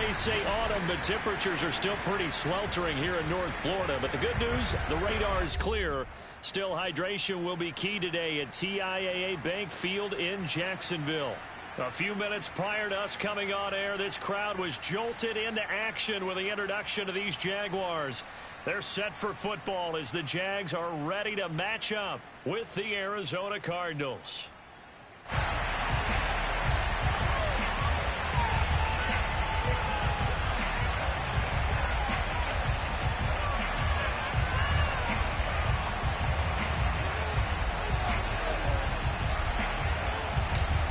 may say autumn, but temperatures are still pretty sweltering here in North Florida. But the good news, the radar is clear. Still, hydration will be key today at TIAA Bank Field in Jacksonville. A few minutes prior to us coming on air, this crowd was jolted into action with the introduction of these Jaguars. They're set for football as the Jags are ready to match up with the Arizona Cardinals.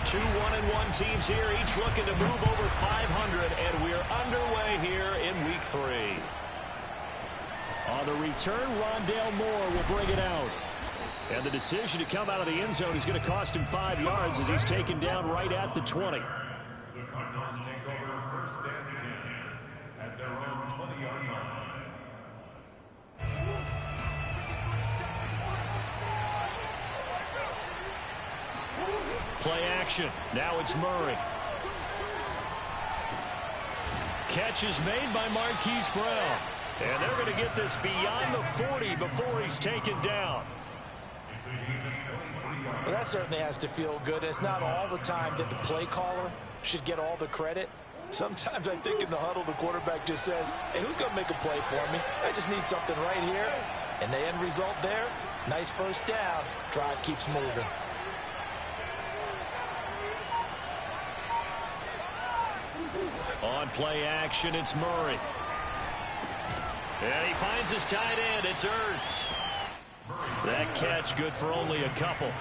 Two 1-1 teams here, each looking to move over 500, and we're underway here in Week 3. On the return, Rondale Moore will bring it out. And the decision to come out of the end zone is going to cost him 5 yards as he's taken down right at the 20. The Cardinals take over first and 10 at their own 20-yard line. Play action. Now it's Murray. Catch is made by Marquise Brown. And they're going to get this beyond the 40 before he's taken down. Well, that certainly has to feel good. It's not all the time that the play caller should get all the credit. Sometimes I think in the huddle, the quarterback just says, hey, who's going to make a play for me? I just need something right here. And the end result there, nice first down. Drive keeps moving. On play action, it's Murray. And he finds his tight end. It's Ertz. That catch good for only a couple.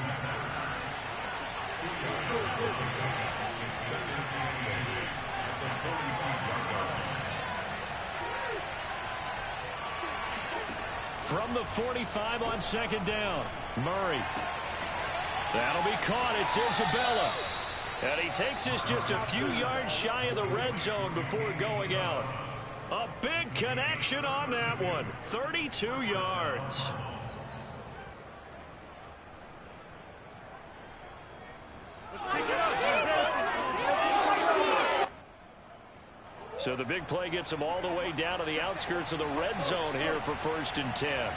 From the 45 on second down, Murray. That'll be caught. It's Isabella. And he takes this just a few yards shy of the red zone before going out. A big connection on that one. 32 yards. So the big play gets him all the way down to the outskirts of the red zone here for first and 10.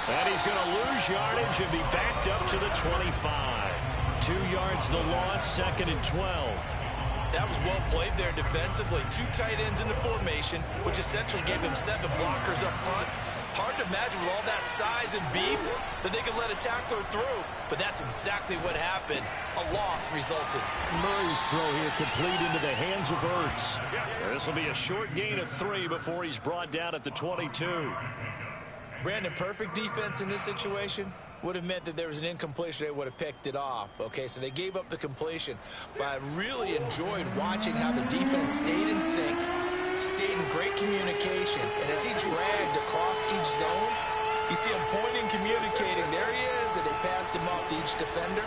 And he's going to lose yardage and be backed up to the 25. 2 yards the loss, second and 12. That was well played there defensively. 2 tight ends in the formation, which essentially gave them 7 blockers up front. Hard to imagine with all that size and beef that they could let a tackler through. But that's exactly what happened. A loss resulted. Murray's throw here complete into the hands of Ertz. This will be a short gain of 3 before he's brought down at the 22. Brandon, perfect defense in this situation would have meant that there was an incompletion. They would have picked it off. Okay, so they gave up the completion. But I really enjoyed watching how the defense stayed in sync, stayed in great communication. And as he dragged across each zone, you see him pointing, communicating. There he is, and they passed him off to each defender.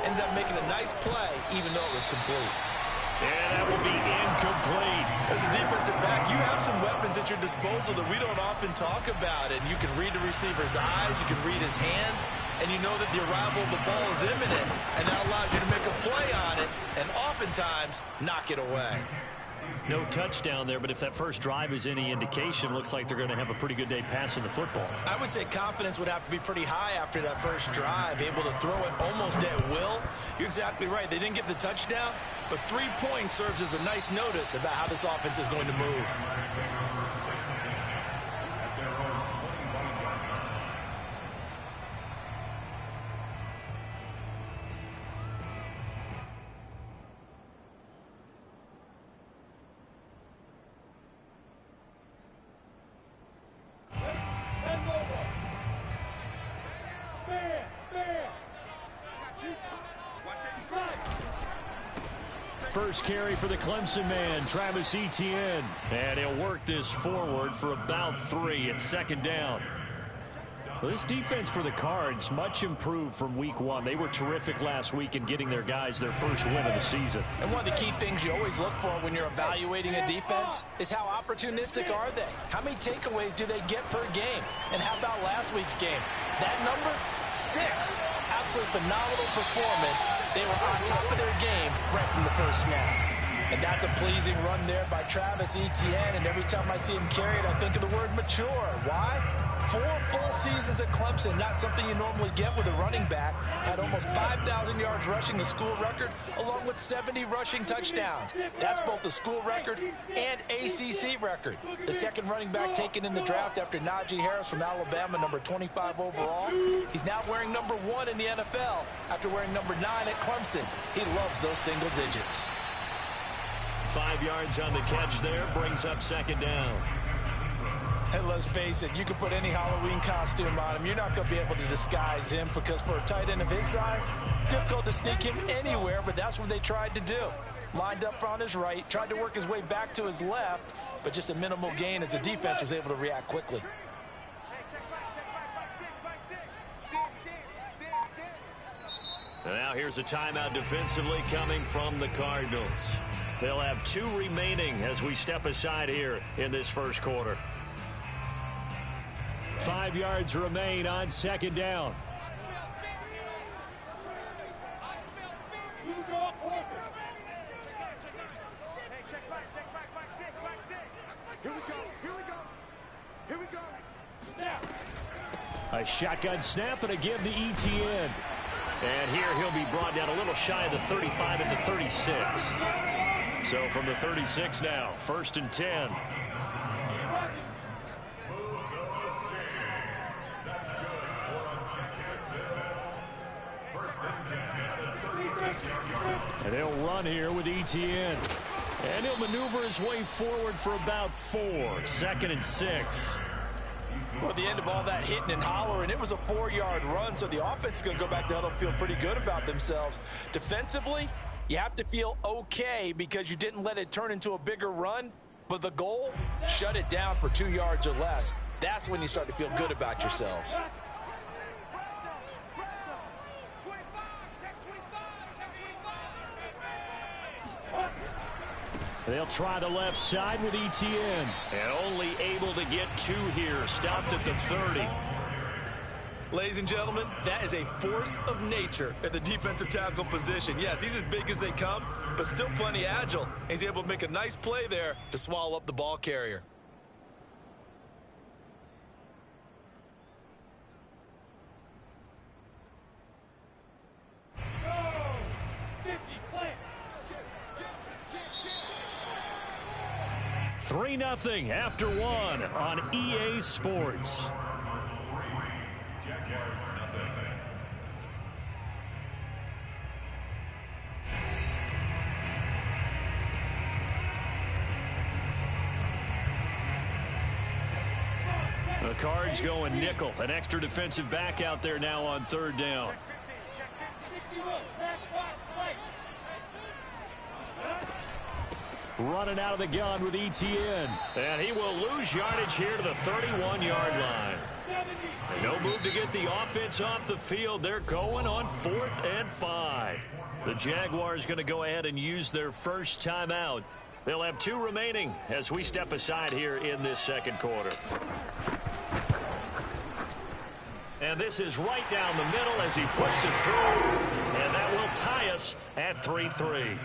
Ended up making a nice play, even though it was complete. And that will be incomplete. As a defensive back, you have some weapons at your disposal that we don't often talk about. And you can read the receiver's eyes, you can read his hands, and you know that the arrival of the ball is imminent. And that allows you to make a play on it and oftentimes knock it away. No touchdown there, but if that first drive is any indication, looks like they're going to have a pretty good day passing the football. I would say confidence would have to be pretty high after that first drive, able to throw it almost at will. You're exactly right. They didn't get the touchdown, but 3 points serves as a nice notice about how this offense is going to move. First carry for the Clemson man, Travis Etienne. And he'll work this forward for about 3 at second down. Well, this defense for the Cards, much improved from week 1. They were terrific last week in getting their guys their first win of the season. And one of the key things you always look for when you're evaluating a defense is how opportunistic are they? How many takeaways do they get per game? And how about last week's game? That number, 6. Absolutely phenomenal performance. They were on top of their game right from the first snap. And that's a pleasing run there by Travis Etienne. And every time I see him carry it, I think of the word mature. Why? 4 full seasons at Clemson, not something you normally get with a running back. Had almost 5,000 yards rushing, the school record, along with 70 rushing touchdowns. That's both the school record and ACC record. The second running back taken in the draft after Najee Harris from Alabama, number 25 overall. He's now wearing number 1 in the NFL after wearing number 9 at Clemson. He loves those single digits. 5 yards on the catch there, brings up second down. And let's face it, you can put any Halloween costume on him. You're not going to be able to disguise him because for a tight end of his size, difficult to sneak him anywhere, but that's what they tried to do. Lined up on his right, tried to work his way back to his left, but just a minimal gain as the defense was able to react quickly. And now here's a timeout defensively coming from the Cardinals. They'll have 2 remaining as we step aside here in this first quarter. 5 yards remain on second down. A shotgun snap and a give to Etienne. And here he'll be brought down a little shy of the 35 at the 36. So from the 36 now, 1st and 10. And they'll run here with Etienne. And he'll maneuver his way forward for about 4. 2nd and 6. Well, at the end of all that hitting and hollering, it was a 4-yard run, so the offense is going to go back to huddle and feel pretty good about themselves. Defensively, you have to feel okay because you didn't let it turn into a bigger run, but the goal, shut it down for 2 yards or less. That's when you start to feel good about yourselves. They'll try the left side with Etienne. And only able to get 2 here. Stopped at the 30. Ladies and gentlemen, that is a force of nature at the defensive tackle position. Yes, he's as big as they come, but still plenty agile. He's able to make a nice play there to swallow up the ball carrier. Three 3-0 after 1 on EA Sports. Jaguars nothing. The Cards going nickel. An extra defensive back out there now on 3rd down. Running out of the gun with Etienne. And he will lose yardage here to the 31-yard line. And no move to get the offense off the field. They're going on 4th and 5. The Jaguars going to go ahead and use their first timeout. They'll have 2 remaining as we step aside here in this second quarter. And this is right down the middle as he puts it through. And that will tie us at 3-3.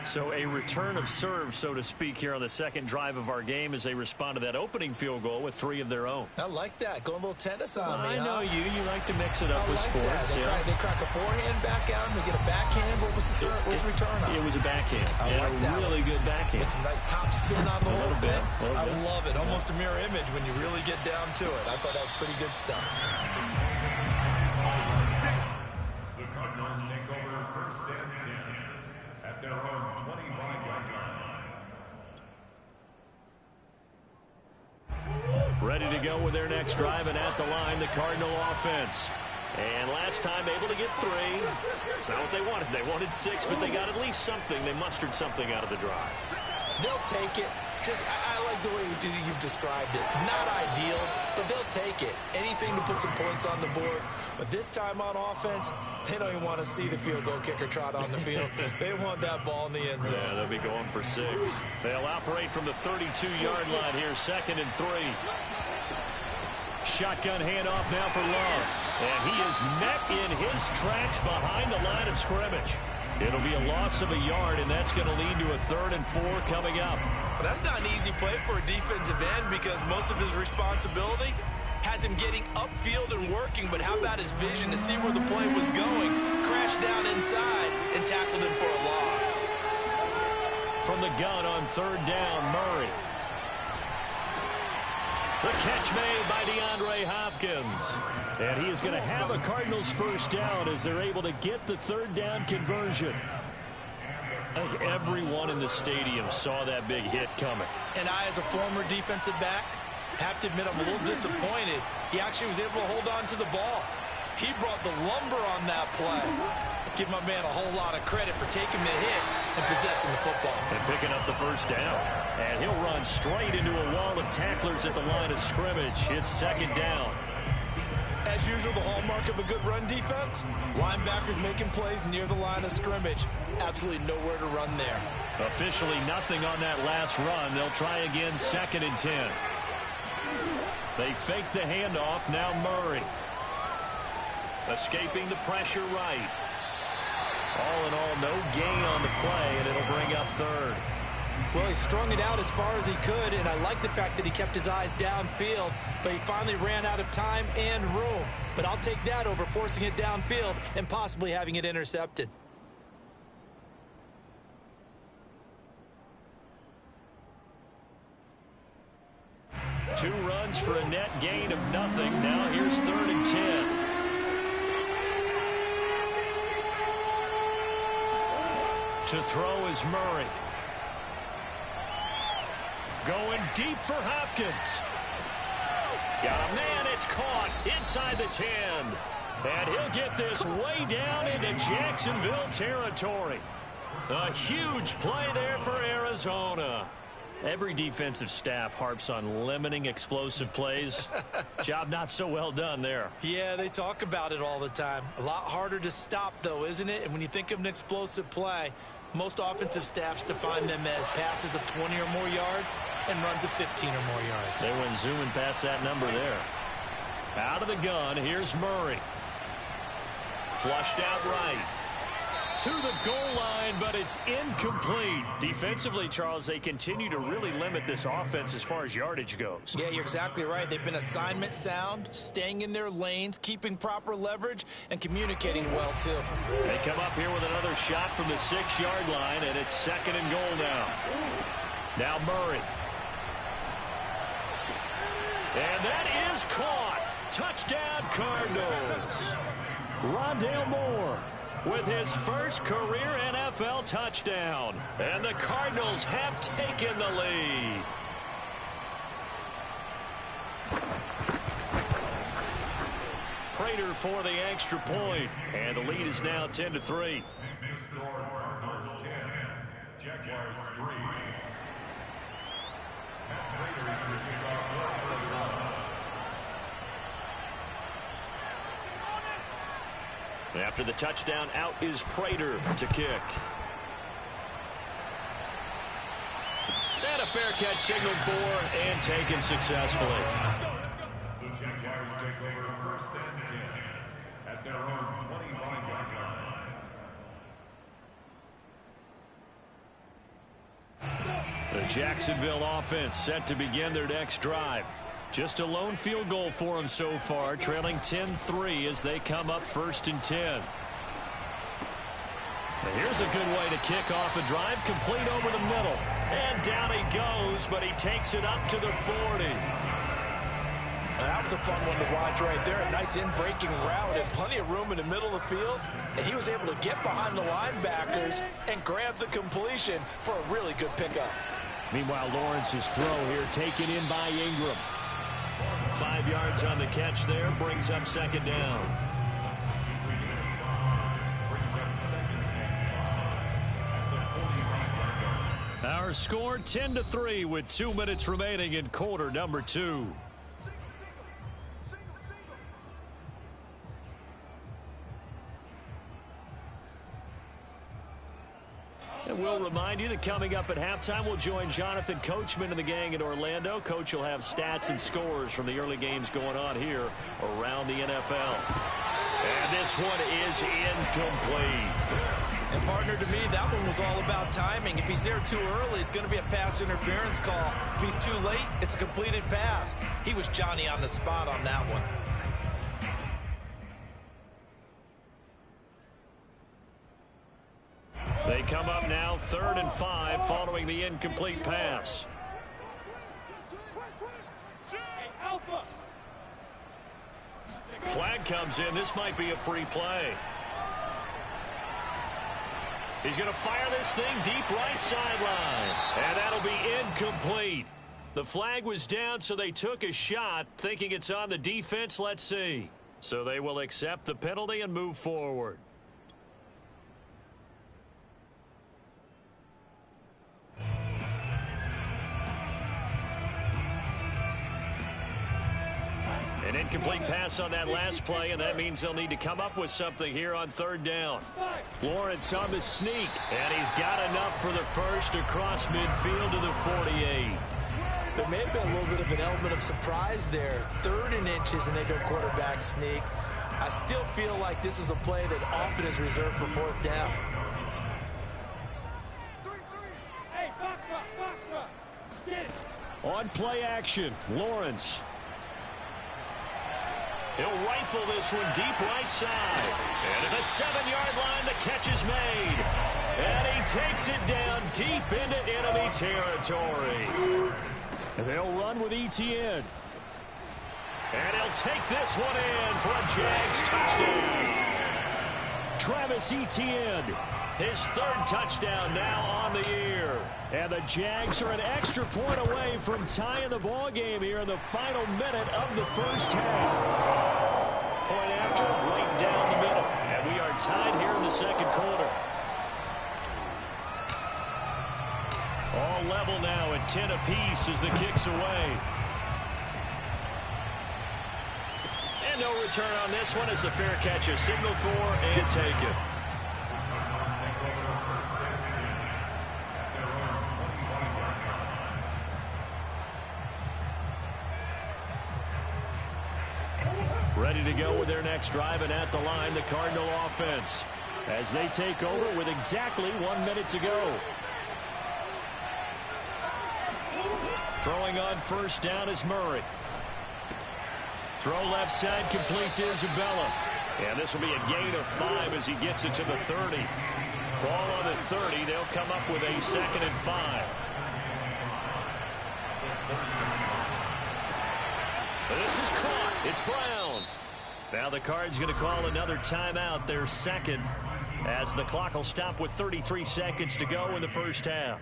So a return of serve, so to speak, here on the second drive of our game as they respond to that opening field goal with 3 of their own. I like that. Going a little tennis on me, I know you. You like to mix it up with sports. They crack a forehand back out and they get a backhand. What was the return on? It was a backhand. I like that. Really good backhand. Get some nice top spin on the whole bit. I love it. Yeah. Almost a mirror image when you really get down to it. I thought that was pretty good stuff. The Cardinals take over 1st and 10 at their own 25-yard line. Ready to go with their next drive, and at the line, the Cardinal offense. And last time able to get 3. It's not what they wanted. They wanted 6, but they got at least something. They mustered something out of the drive. They'll take it. I like the way you've described it. Not ideal, but they'll take it. Anything to put some points on the board. But this time on offense, they don't even want to see the field goal kicker trot on the field. They want that ball in the end zone. Yeah, they'll be going for 6. They'll operate from the 32-yard line here, 2nd and 3. Shotgun handoff now for Love. And he is met in his tracks behind the line of scrimmage. It'll be a loss of a yard, and that's going to lead to a 3rd and 4 coming up. Well, that's not an easy play for a defensive end because most of his responsibility has him getting upfield and working, but how about his vision to see where the play was going, crashed down inside, and tackled him for a loss. From the gun on 3rd down, Murray. The catch made by DeAndre Hopkins. And he is going to have a Cardinals first down as they're able to get the 3rd down conversion. I think everyone in the stadium saw that big hit coming. And I, as a former defensive back, have to admit I'm a little disappointed. He actually was able to hold on to the ball. He brought the lumber on that play. Give my man a whole lot of credit for taking the hit and possessing the football. And picking up the first down. And he'll run straight into a wall of tacklers at the line of scrimmage. It's 2nd down. As usual, the hallmark of a good run defense, linebackers making plays near the line of scrimmage. Absolutely nowhere to run there. Officially nothing on that last run. They'll try again 2nd and 10. They fake the handoff. Now Murray. Escaping the pressure right. All in all, no gain on the play, and it'll bring up 3rd. Well, he strung it out as far as he could, and I like the fact that he kept his eyes downfield, but he finally ran out of time and room. But I'll take that over forcing it downfield and possibly having it intercepted. Two runs for a net gain of nothing. Now here's 3rd and 10. To throw is Murray. Going deep for Hopkins. Got a man, it's caught inside the 10. And he'll get this way down into Jacksonville territory. A huge play there for Arizona. Every defensive staff harps on limiting explosive plays. Job not so well done there. Yeah, they talk about it all the time. A lot harder to stop, though, isn't it? And when you think of an explosive play, most offensive staffs define them as passes of 20 or more yards and runs of 15 or more yards. They went zooming past that number there. Out of the gun, here's Murray. Flushed out right. To the goal line, but it's incomplete. Defensively, Charles, they continue to really limit this offense as far as yardage goes. Yeah, you're exactly right. They've been assignment sound, staying in their lanes, keeping proper leverage, and communicating well, too. They come up here with another shot from the 6-yard line, and it's 2nd and goal now. Now Murray. And that is caught. Touchdown, Cardinals. Rondale Moore with his first career NFL touchdown. And the Cardinals have taken the lead. Prater for the extra point. And the lead is now 10-3. Cardinals 10, Jaguars 3. Prater to kick off for Arizona. After the touchdown, out is Prater to kick. And a fair catch signaled for and taken successfully. The Jaguars take over 1st and 10 at their own 25-yard line. The Jacksonville offense set to begin their next drive. Just a lone field goal for them so far, trailing 10-3 as they come up 1st and 10. And here's a good way to kick off a drive, complete over the middle. And down he goes, but he takes it up to the 40. That was a fun one to watch right there. A nice in-breaking route and plenty of room in the middle of the field. And he was able to get behind the linebackers and grab the completion for a really good pickup. Meanwhile, Lawrence's throw here taken in by Ingram. 5 yards on the catch there, brings up 2nd down. Our score 10-3 with 2 minutes remaining in quarter number 2. And we'll remind you that coming up at halftime, we'll join Jonathan Coachman and the gang in Orlando. Coach will have stats and scores from the early games going on here around the NFL. And this one is incomplete. And partner, to me, that one was all about timing. If he's there too early, it's going to be a pass interference call. If he's too late, it's a completed pass. He was Johnny on the spot on that one. They come up now 3rd and 5 following the incomplete pass. Flag comes in. This might be a free play. He's going to fire this thing deep right sideline. And that'll be incomplete. The flag was down, so they took a shot, thinking it's on the defense. Let's see. So they will accept the penalty and move forward. An incomplete pass on that last play, and that means they'll need to come up with something here on 3rd down. Lawrence on the sneak, and he's got enough for the first across midfield to the 48. There may have been a little bit of an element of surprise there. 3rd and inches, and they go quarterback sneak. I still feel like this is a play that often is reserved for 4th down. On play action, Lawrence. He'll rifle this one deep right side. And at the 7-yard line, the catch is made. And he takes it down deep into enemy territory. And they'll run with ETN. And he'll take this one in for a Jags touchdown. Travis Etienne, his 3rd touchdown now on the year. And the Jags are an extra point away from tying the ball game here in the final minute of the first half. Point after, right down the middle. And we are tied here in the 2nd quarter. All level now at 10 apiece as the kick's away. And no return on this one as the fair catch is signaled for and taken. Ready to go with their next drive, and at the line, the Cardinal offense, as they take over with exactly 1 minute to go. Throwing on 1st down is Murray. Throw left side, complete to Isabella. And this will be a gain of 5 as he gets it to the 30. Ball on the 30. They'll come up with a 2nd and 5. This is caught. It's Brown. Now the Cards going to call another timeout, their 2nd, as the clock will stop with 33 seconds to go in the first half.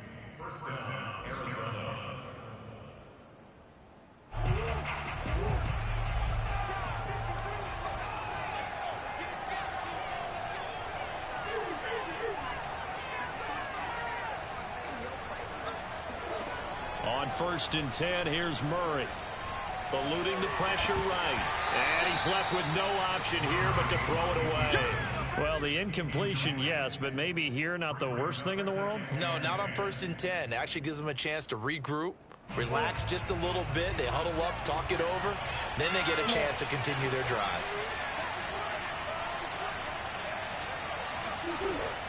On 1st and 10, here's Murray. Eluding the pressure right. And he's left with no option here but to throw it away. Well, the incompletion, yes, but maybe here not the worst thing in the world? No, not on 1st and 10. Actually gives them a chance to regroup, relax just a little bit. They huddle up, talk it over. Then they get a chance to continue their drive.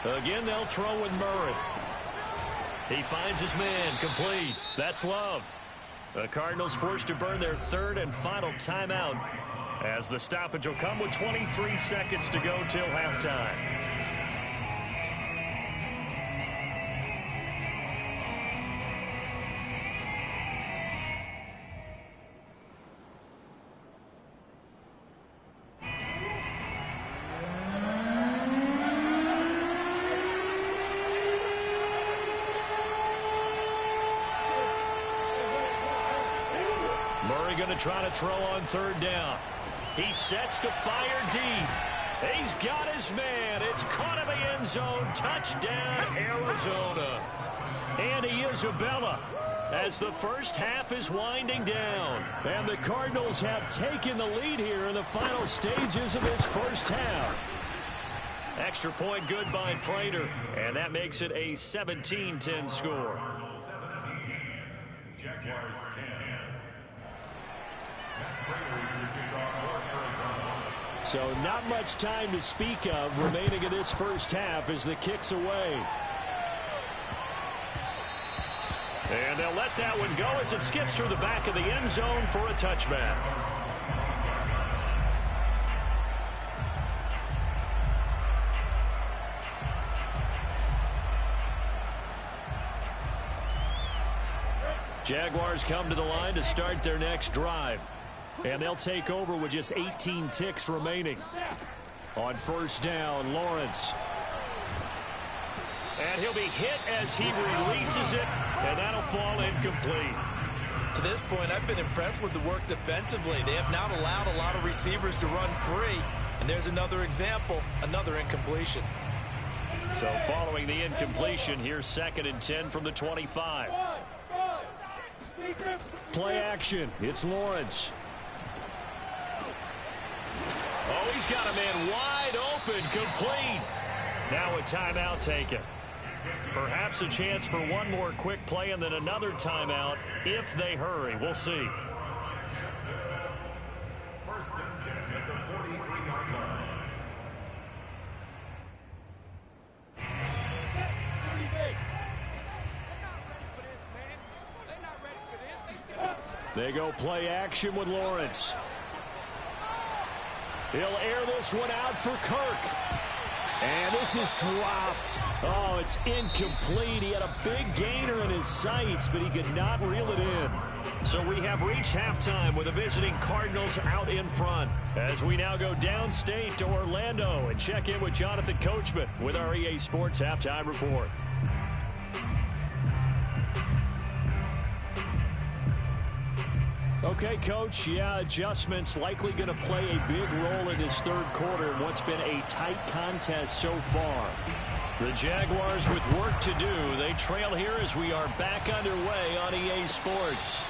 Again, they'll throw with Murray. He finds his man, complete. That's Love. The Cardinals forced to burn their 3rd and final timeout as the stoppage will come with 23 seconds to go till halftime. Murray going to try to throw on 3rd down. He sets to fire deep. He's got his man. It's caught in the end zone. Touchdown, Arizona. Andy Isabella as the first half is winding down. And the Cardinals have taken the lead here in the final stages of this first half. Extra point good by Prater. And that makes it a 17-10 score. 17. Jaguars 10. So not much time to speak of remaining in this first half as the kick's away. And they'll let that one go as it skips through the back of the end zone for a touchback. Jaguars come to the line to start their next drive. And they'll take over with just 18 ticks remaining. On first down, Lawrence. And he'll be hit as he releases it, and that'll fall incomplete. To this point, I've been impressed with the work defensively. They have not allowed a lot of receivers to run free. And there's another example, another incompletion. So following the incompletion, here's 2nd and 10 from the 25. Play action. It's Lawrence. Oh, he's got a man wide open, complete. Now a timeout taken. Perhaps a chance for one more quick play and then another timeout if they hurry. We'll see. 1st and 10 at the 43-yard line. They go play action with Lawrence. He'll air this one out for Kirk. And this is dropped. Oh, it's incomplete. He had a big gainer in his sights, but he could not reel it in. So we have reached halftime with the visiting Cardinals out in front. As we now go downstate to Orlando and check in with Jonathan Coachman with our EA Sports Halftime Report. Okay, Coach, yeah, adjustments likely going to play a big role in this third quarter in what's been a tight contest so far. The Jaguars with work to do. They trail here as we are back underway on EA Sports.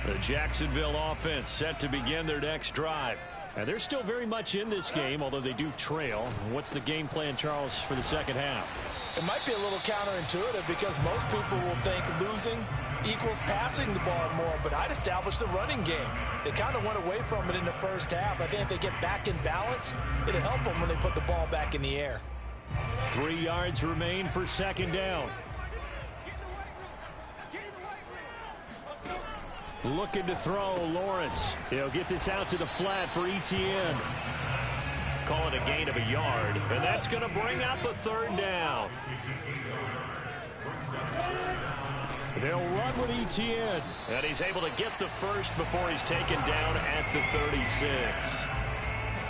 The Jacksonville offense set to begin their next drive. And they're still very much in this game, although they do trail. What's the game plan, Charles, for the second half? It might be a little counterintuitive because most people will think losing equals passing the ball more, but I'd establish the running game. They kind of went away from it in the first half. I think if they get back in balance, it'll help them when they put the ball back in the air. 3 yards remain for 2nd down. Looking to throw, Lawrence. He'll get this out to the flat for Etienne. Call it a gain of a yard, and that's going to bring up a 3rd down. They'll run with Etienne, and he's able to get the first before he's taken down at the 36.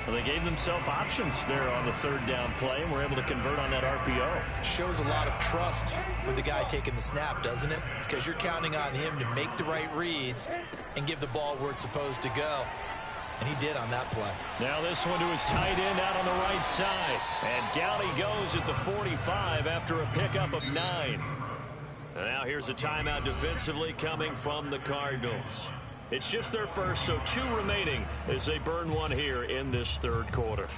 Well, they gave themselves options there on the 3rd down play, and were able to convert on that RPO. Shows a lot of trust with the guy taking the snap, doesn't it? Because you're counting on him to make the right reads and give the ball where it's supposed to go. And he did on that play. Now this one to his tight end out on the right side. And down he goes at the 45 after a pickup of 9. And now here's a timeout defensively coming from the Cardinals. It's just their first, so 2 remaining as they burn one here in this 3rd quarter.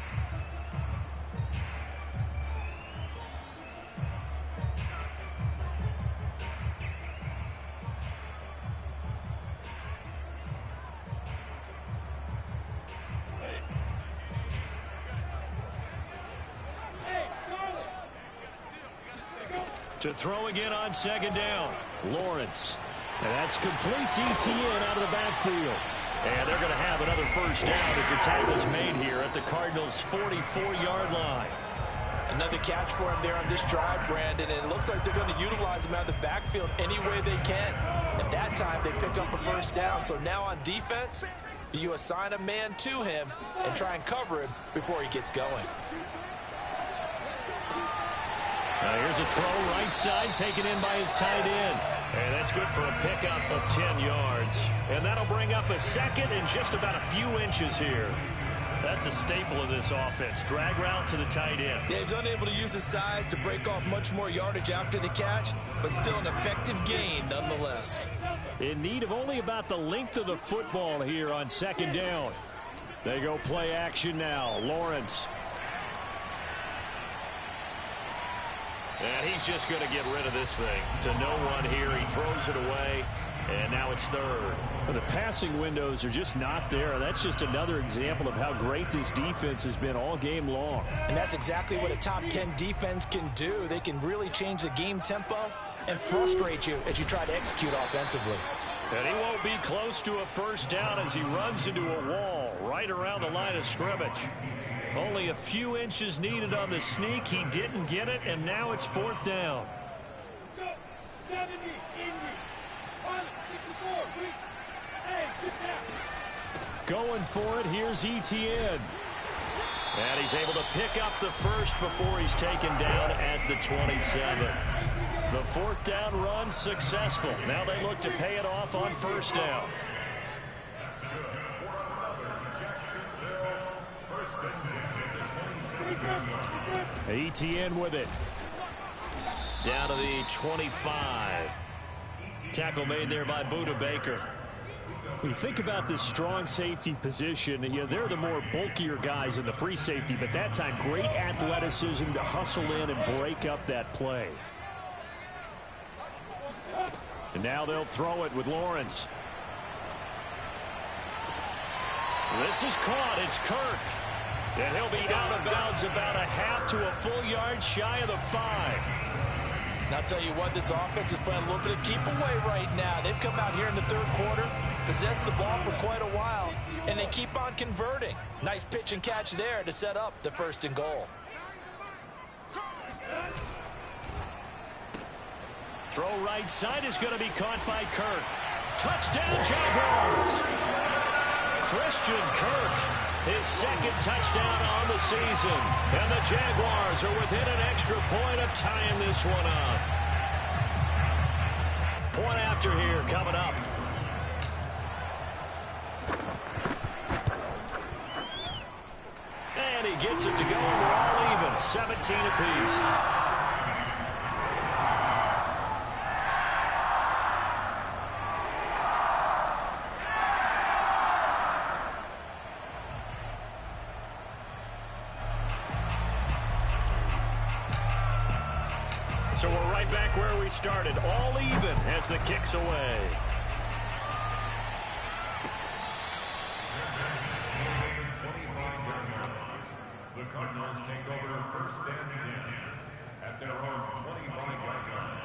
To throw again on 2nd down, Lawrence. And that's complete to Etienne out of the backfield. And they're going to have another 1st down as the tackle's made here at the Cardinals' 44-yard line. Another catch for him there on this drive, Brandon, and it looks like they're going to utilize him out of the backfield any way they can. At that time, they pick up a 1st down. So now on defense, do you assign a man to him and try and cover him before he gets going? Now here's a throw right side taken in by his tight end. And that's good for a pickup of 10 yards. And that'll bring up a 2nd and just about a few inches here. That's a staple of this offense. Drag route to the tight end. Yeah, he's unable to use his size to break off much more yardage after the catch, but still an effective gain nonetheless. In need of only about the length of the football here on 2nd down. They go play action now. Lawrence. And he's just going to get rid of this thing to no one here. He throws it away, and now it's third. Well, the passing windows are just not there. That's just another example of how great this defense has been all game long. And that's exactly what a top 10 defense can do. They can really change the game tempo and frustrate you as you try to execute offensively. And he won't be close to a first down as he runs into a wall right around the line of scrimmage. Only a few inches needed on the sneak. He didn't get it, and now it's fourth down. Going for it, here's Etienne. And he's able to pick up the first before he's taken down at the 27. The fourth down run successful. Now they look to pay it off on first down. Etienne with it. Down to the 25. Tackle made there by Buda Baker. When you think about this strong safety position, they're the more bulkier guys in the free safety, but that time great athleticism to hustle in and break up that play. And now they'll throw it with Lawrence. This is caught. It's Kirk. And he'll be out of bounds about a half to a full yard shy of the 5. Now, I'll tell you what, this offense is playing a little bit of keep away right now. They've come out here in the third quarter, possessed the ball for quite a while, and they keep on converting. Nice pitch and catch there to set up the first and goal. Throw right side is going to be caught by Kirk. Touchdown, Jaguars! Christian Kirk, his second touchdown on the season. And the Jaguars are within an extra point of tying this one up. Point after here coming up. And he gets it to go, and we're all even. 17 apiece. So we're right back where we started, all even as the kick's away. The Cardinals take over first and 10 at their own 25-yard line.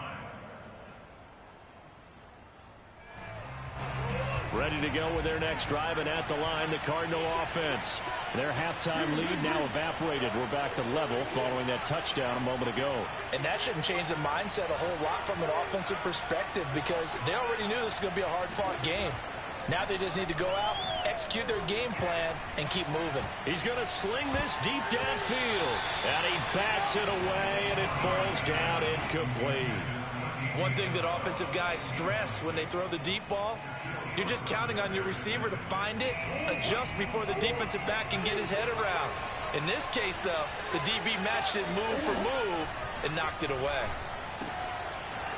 Ready to go with their next drive, and at the line, the Cardinal offense. Their halftime lead now evaporated. We're back to level following that touchdown a moment ago. And that shouldn't change the mindset a whole lot from an offensive perspective, because they already knew this was going to be a hard-fought game. Now they just need to go out, execute their game plan, and keep moving. He's going to sling this deep downfield. And he bats it away, and it falls down incomplete. One thing that offensive guys stress when they throw the deep ball, you're just counting on your receiver to find it, adjust before the defensive back can get his head around. In this case, though, the DB matched it move for move and knocked it away.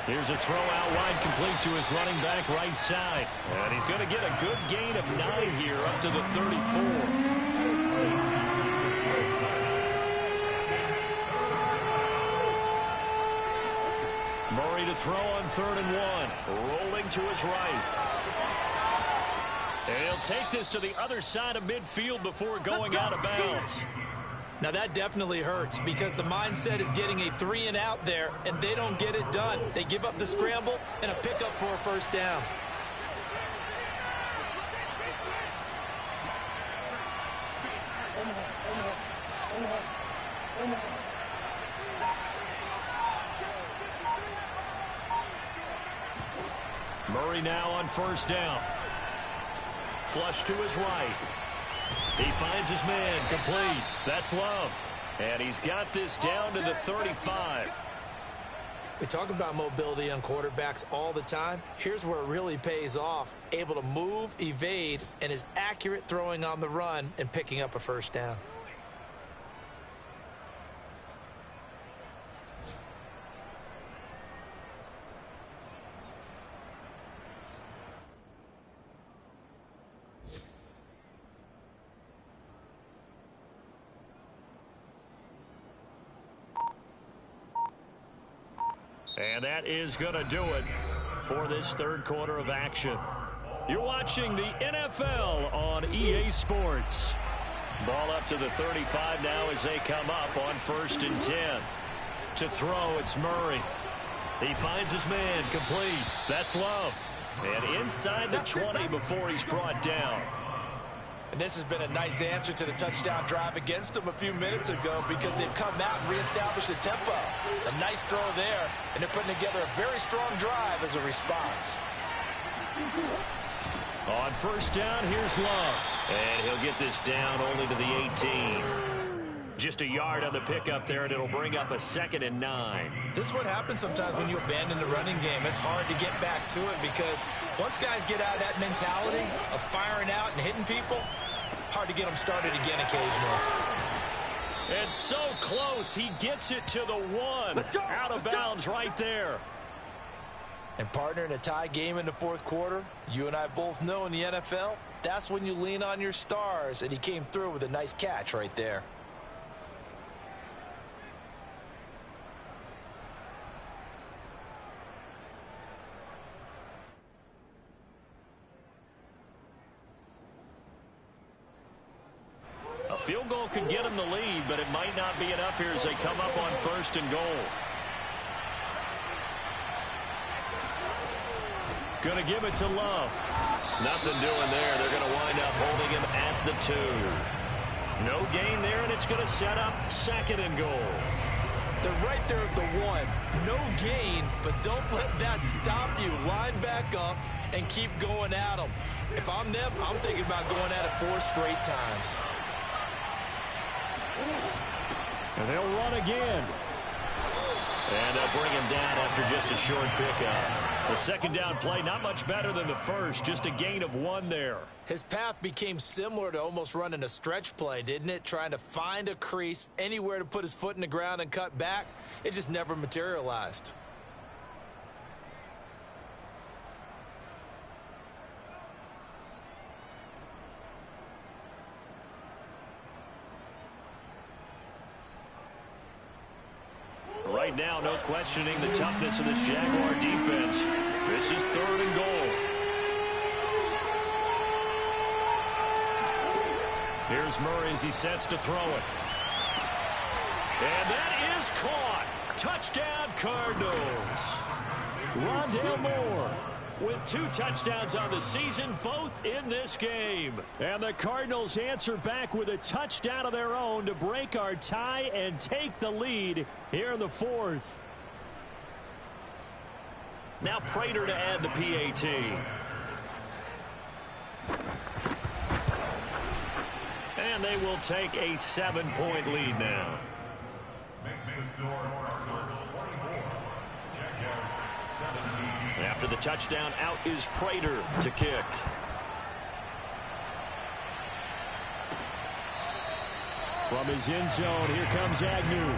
Here's a throw out wide, complete to his running back right side. And he's going to get a good gain of 9 here up to the 34. Murray to throw on 3rd and 1. Rolling to his right. And he'll take this to the other side of midfield before going out of bounds. Now that definitely hurts, because the mindset is getting a 3 and out there, and they don't get it done. They give up the scramble and a pickup for a first down. Murray now on first down. Flush to his right. He finds his man, complete. That's Love. And he's got this down to the 35. We talk about mobility on quarterbacks all the time. Here's where it really pays off. Able to move, evade, and is accurate throwing on the run and picking up a first down. And that is going to do it for this third quarter of action. You're watching the NFL on EA Sports. Ball up to the 35 now as they come up on 1st and 10. To throw, it's Murray. He finds his man, complete. That's Love. And inside the 20 before he's brought down. And this has been a nice answer to the touchdown drive against them a few minutes ago because they've come out and reestablished the tempo. A nice throw there, and they're putting together a very strong drive as a response. On 1st down, here's Love. And he'll get this down only to the 18. Just a yard on the pickup there, and it'll bring up a 2nd and 9. This is what happens sometimes when you abandon the running game. It's hard to get back to it because once guys get out of that mentality of firing out and hitting people, hard to get them started again occasionally. And so close, he gets it to the 1. Out of bounds right there. And partner, in a tie game in the 4th quarter, you and I both know in the NFL, that's when you lean on your stars, and he came through with a nice catch right there. A field goal could get him the lead, but it might not be enough here as they come up on 1st and goal. Going to give it to Love. Nothing doing there. They're going to wind up holding him at the 2. No gain there, and it's going to set up 2nd and goal. They're right there at the 1. No gain, but don't let that stop you. Line back up and keep going at them. If I'm them, I'm thinking about going at it 4 straight times. And they'll run again. And they'll bring him down after just a short pickup. The 2nd down play, not much better than the first. Just a gain of 1 there. His path became similar to almost running a stretch play, didn't it? Trying to find a crease, anywhere to put his foot in the ground and cut back. It just never materialized. Right now, no questioning the toughness of this Jaguar defense. This is 3rd and goal. Here's Murray as he sets to throw it. And that is caught. Touchdown, Cardinals. Rondale Moore with 2 touchdowns on the season, both in this game. And the Cardinals answer back with a touchdown of their own to break our tie and take the lead here in the 4th. Now Prater to add the PAT. And they will take a 7-point lead now. Makes the score Cardinals 24, Jaguars 17. After the touchdown, out is Prater to kick. From his end zone, here comes Agnew.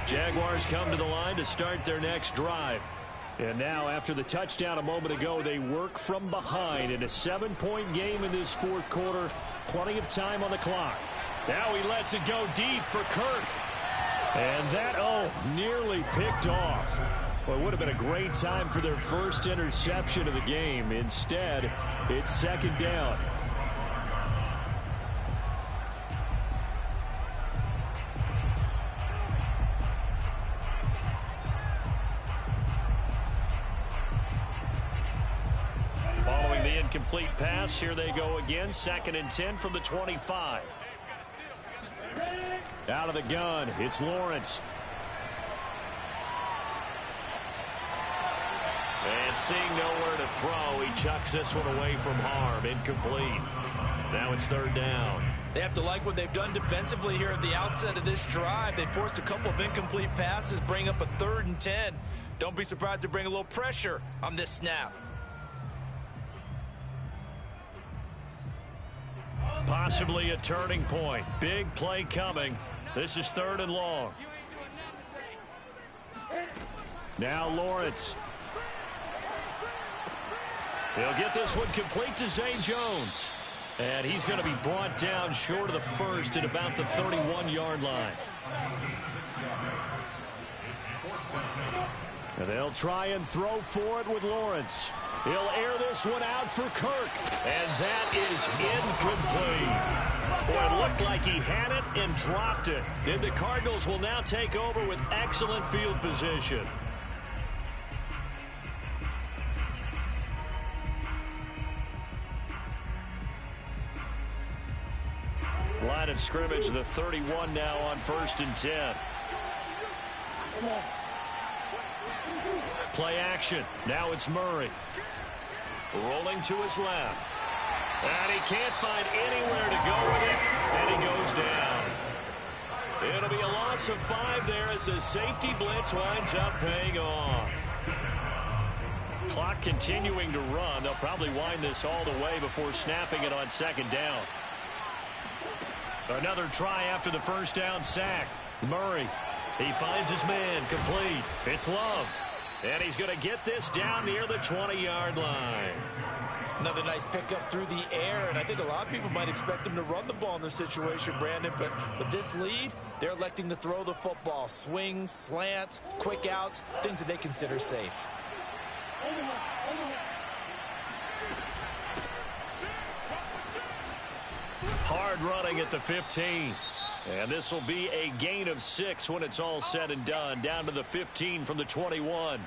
Jaguars come to the line to start their next drive. And now, after the touchdown a moment ago, they work from behind in a 7-point game in this 4th quarter. Plenty of time on the clock. Now he lets it go deep for Kirk. And that, nearly picked off. Well, it would have been a great time for their first interception of the game. Instead, it's 2nd down. Following the incomplete pass, here they go again. 2nd and 10 from the 25. Out of the gun, it's Lawrence. And seeing nowhere to throw, he chucks this one away from harm. Incomplete. Now it's 3rd down. They have to like what they've done defensively here at the outset of this drive. They forced a couple of incomplete passes, bring up a 3rd and 10. Don't be surprised to bring a little pressure on this snap. Possibly a turning point. Big play coming. This is 3rd and long. Now Lawrence. He'll get this one complete to Zay Jones. And he's going to be brought down short of the first at about the 31-yard line. And they'll try and throw for it with Lawrence. He'll air this one out for Kirk. And that is incomplete. Boy, it looked like he had it and dropped it. And the Cardinals will now take over with excellent field position. Line of scrimmage, the 31 now on 1st and 10. Play action. Now it's Murray. Rolling to his left. And he can't find anywhere to go with it. And he goes down. It'll be a loss of 5 there as the safety blitz winds up paying off. Clock continuing to run. They'll probably wind this all the way before snapping it on 2nd down. Another try after the first down sack. Murray. He finds his man complete. It's Love. And he's going to get this down near the 20-yard line. Another nice pickup through the air, and I think a lot of people might expect him to run the ball in this situation, Brandon, but with this lead, they're electing to throw the football. Swings, slants, quick outs, things that they consider safe. Hard running at the 15. And this will be a gain of 6 when it's all said and done. Down to the 15 from the 21.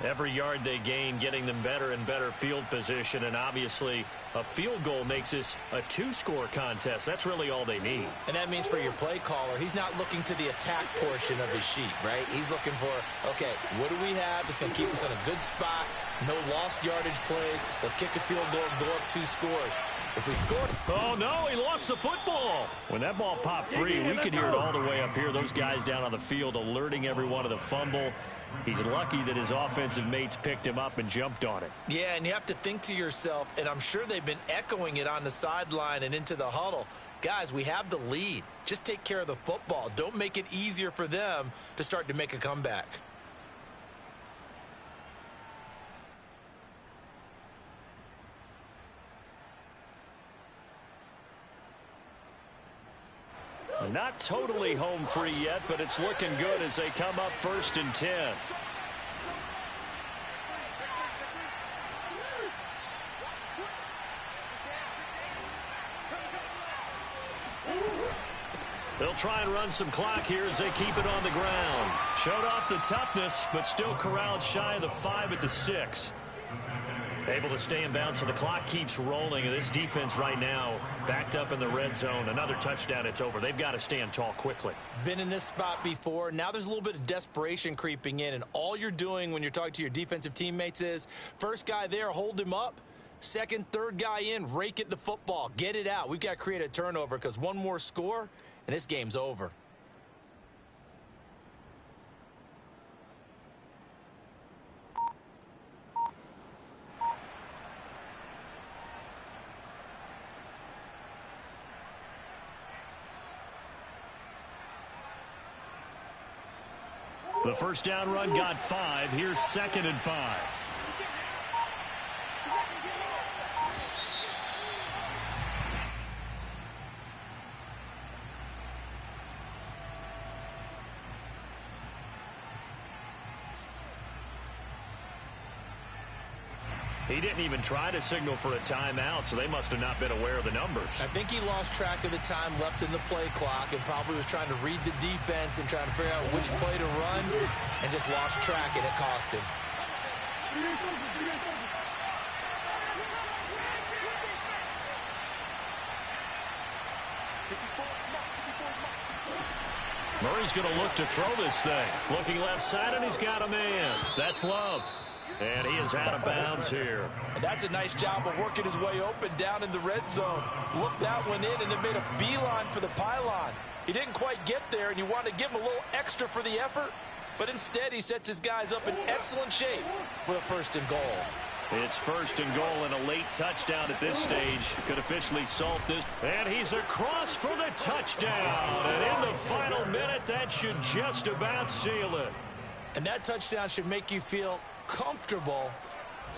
Every yard they gain getting them better and better field position. And obviously a field goal makes this a 2-score contest. That's really all they need. And that means for your play caller, he's not looking to the attack portion of his sheet, right? He's looking for, okay, what do we have that's going to keep us in a good spot? No lost yardage plays. Let's kick a field goal and go up 2 scores. If we scored. Oh, no, he lost the football. When that ball popped free, we could hear it all the way up here. Those guys down on the field alerting everyone of the fumble. He's lucky that his offensive mates picked him up and jumped on it. Yeah, and you have to think to yourself, and I'm sure they've been echoing it on the sideline and into the huddle. Guys, we have the lead. Just take care of the football. Don't make it easier for them to start to make a comeback. Not totally home free yet, but it's looking good as they come up 1st and 10. They'll try and run some clock here as they keep it on the ground. Showed off the toughness, but still corralled shy of the 5 at the 6. Able to stay in bounds, so the clock keeps rolling. And this defense right now backed up in the red zone. Another touchdown, it's over. They've got to stand tall quickly. Been in this spot before. Now there's a little bit of desperation creeping in, and all you're doing when you're talking to your defensive teammates is first guy there, hold him up. Second, third guy in, rake it the football. Get it out. We've got to create a turnover because one more score, and this game's over. The first down run got 5. Here's 2nd and 5. He didn't even try to signal for a timeout, so they must have not been aware of the numbers. I think he lost track of the time left in the play clock and probably was trying to read the defense and trying to figure out which play to run and just lost track, and it cost him. Murray's going to look to throw this thing. Looking left side, and he's got a man. That's Love. And he is out of bounds here. And that's a nice job of working his way open down in the red zone. Looked that one in and then made a beeline for the pylon. He didn't quite get there, and you want to give him a little extra for the effort. But instead, he sets his guys up in excellent shape with a 1st and goal. It's 1st and goal, and a late touchdown at this stage could officially salt this. And he's across for the touchdown. And in the final minute, that should just about seal it. And that touchdown should make you feel comfortable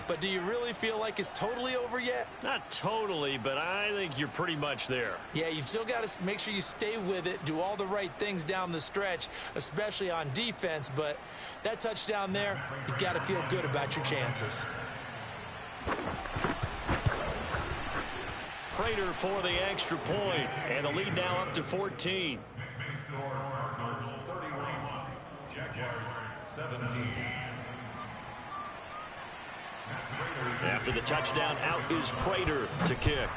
But do you really feel like it's totally over yet? Not totally, but I think you're pretty much there. Yeah, you've still got to make sure you stay with it, do all the right things down the stretch, especially on defense. But that touchdown there, you've got to feel good about your chances. Prater for the extra point, and the lead now up to 14. Cardinals 31, Jaguars 17. After the touchdown, out is Prater to kick.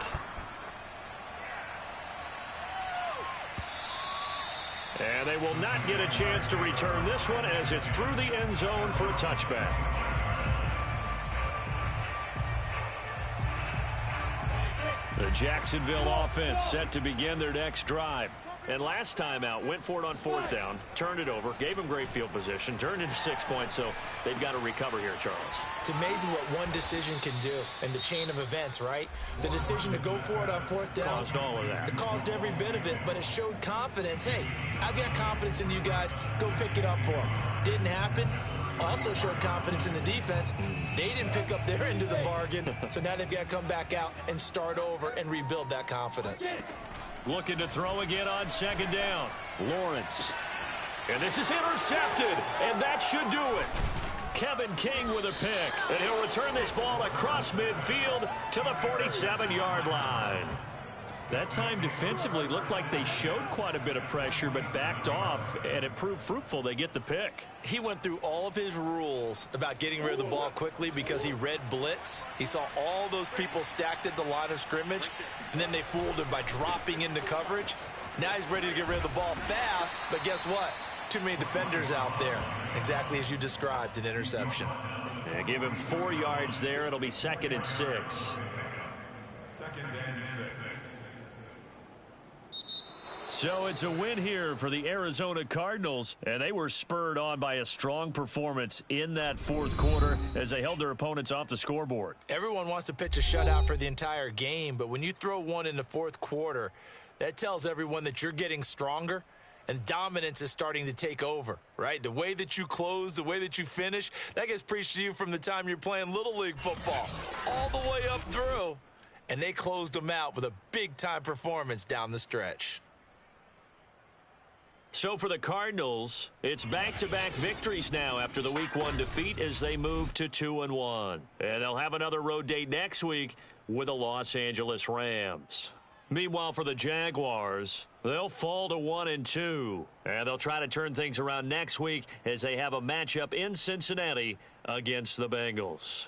And they will not get a chance to return this one as it's through the end zone for a touchback. The Jacksonville offense set to begin their next drive. And last time out, went for it on fourth down, turned it over, gave them great field position, turned into 6 points, so they've got to recover here, Charles. It's amazing what one decision can do in the chain of events, right? The decision to go for it on fourth down. Caused all of that. It caused every bit of it, but it showed confidence. Hey, I've got confidence in you guys. Go pick it up for them. Didn't happen. Also showed confidence in the defense. They didn't pick up their end of the bargain, so now they've got to come back out and start over and rebuild that confidence. Looking to throw again on second down. Lawrence. And this is intercepted, and that should do it. Kevin King with a pick, and he'll return this ball across midfield to the 47-yard line. That time defensively looked like they showed quite a bit of pressure but backed off, and it proved fruitful. They get the pick. He went through all of his rules about getting rid of the ball quickly because he read blitz. He saw all those people stacked at the line of scrimmage, and then they fooled him by dropping into coverage. Now he's ready to get rid of the ball fast, but guess what? Too many defenders out there. Exactly as you described, an interception. Yeah, give him 4 yards there. It'll be 2nd and 6. 2nd and 6. So it's a win here for the Arizona Cardinals, and they were spurred on by a strong performance in that fourth quarter as they held their opponents off the scoreboard. Everyone wants to pitch a shutout for the entire game, but when you throw one in the fourth quarter, that tells everyone that you're getting stronger and dominance is starting to take over, right? The way that you close, the way that you finish, that gets preached to you from the time you're playing Little League football all the way up through, and they closed them out with a big-time performance down the stretch. So for the Cardinals, it's back-to-back victories now after the Week 1 defeat as they move to 2-1. And they'll have another road date next week with the Los Angeles Rams. Meanwhile, for the Jaguars, they'll fall to 1-2. And they'll try to turn things around next week as they have a matchup in Cincinnati against the Bengals.